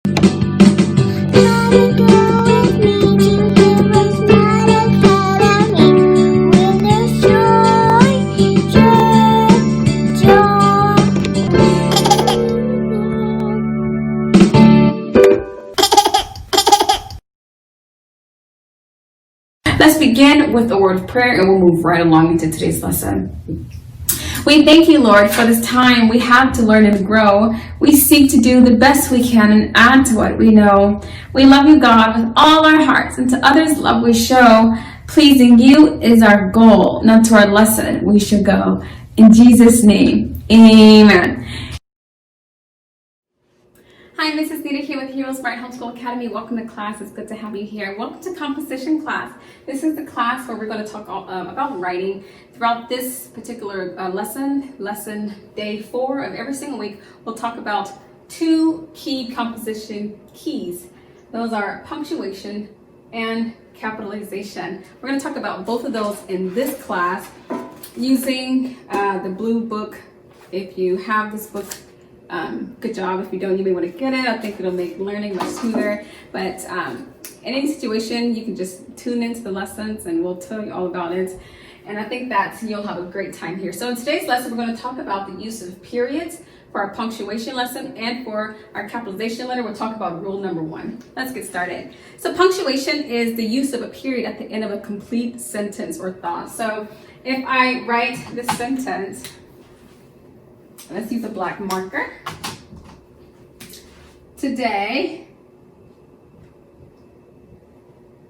Let's begin with a word of prayer and we'll move right along into today's lesson. We thank you, Lord, for this time we have to learn and grow. We seek to do the best we can and add to what we know. We love you, God, with all our hearts, and to others love we show. Pleasing you is our goal, not to our lesson we should go. In Jesus' name, amen. Hi, this is Nita here with HeroesMart Homeschool Academy. Welcome to class. It's good to have you here. Welcome to composition class. This is the class where we're going to talk about writing. Throughout this particular lesson day 4 of every single week, we'll talk about 2 key composition keys. Those are punctuation and capitalization. We're going to talk about both of those in this class using the blue book. If you have this book, good job. If you don't, you may want to get it. I think it'll make learning much smoother. But in any situation, you can just tune into the lessons and we'll tell you all about it. And I think that you'll have a great time here. So in today's lesson, we're going to talk about the use of periods for our punctuation lesson, and for our capitalization letter, we'll talk about rule number 1. Let's get started. So punctuation is the use of a period at the end of a complete sentence or thought. So if I write this sentence, let's use a black marker. Today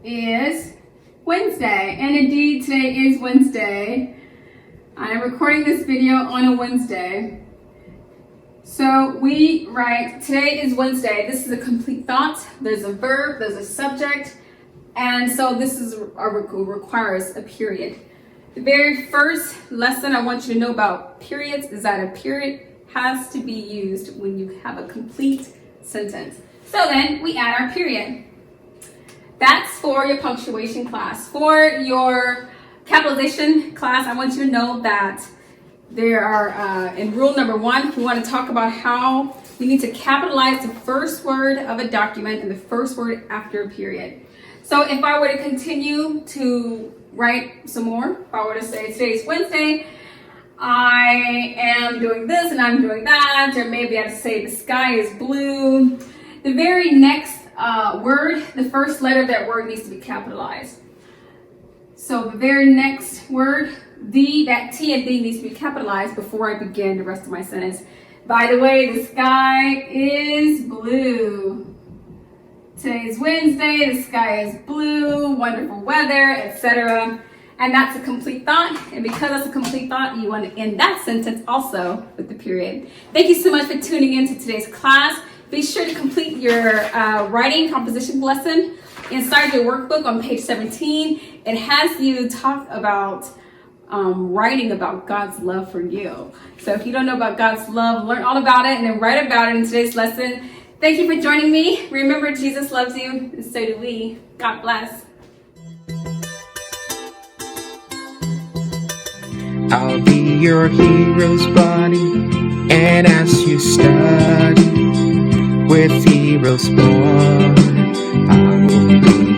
is Wednesday, and indeed today is Wednesday. I am recording this video on a Wednesday. So we write, today is Wednesday. This is a complete thought. There's a verb, there's a subject, and so this is requires a period. The very first lesson I want you to know about periods is that a period has to be used when you have a complete sentence. So then we add our period. That's for your punctuation class. For your capitalization class, I want you to know that there are, in rule number 1, we want to talk about how you need to capitalize the first word of a document and the first word after a period. So if I were to continue to write some more, if I were to say today's Wednesday, I am doing this and I'm doing that, or maybe I'd say the sky is blue. The very next word, the first letter of that word needs to be capitalized. So the very next word, that T and D needs to be capitalized before I begin the rest of my sentence. By the way, the sky is blue. Today's Wednesday, the sky is blue, wonderful weather, etc. And that's a complete thought. And because that's a complete thought, you want to end that sentence also with the period. Thank you so much for tuning in to today's class. Be sure to complete your writing composition lesson inside your workbook on page 17. It has you talk about writing about God's love for you. So if you don't know about God's love, learn all about it and then write about it in today's lesson. Thank you for joining me. Remember, Jesus loves you, and so do we. God bless. I'll be your hero's buddy, and as you study with HeroesMart, I will be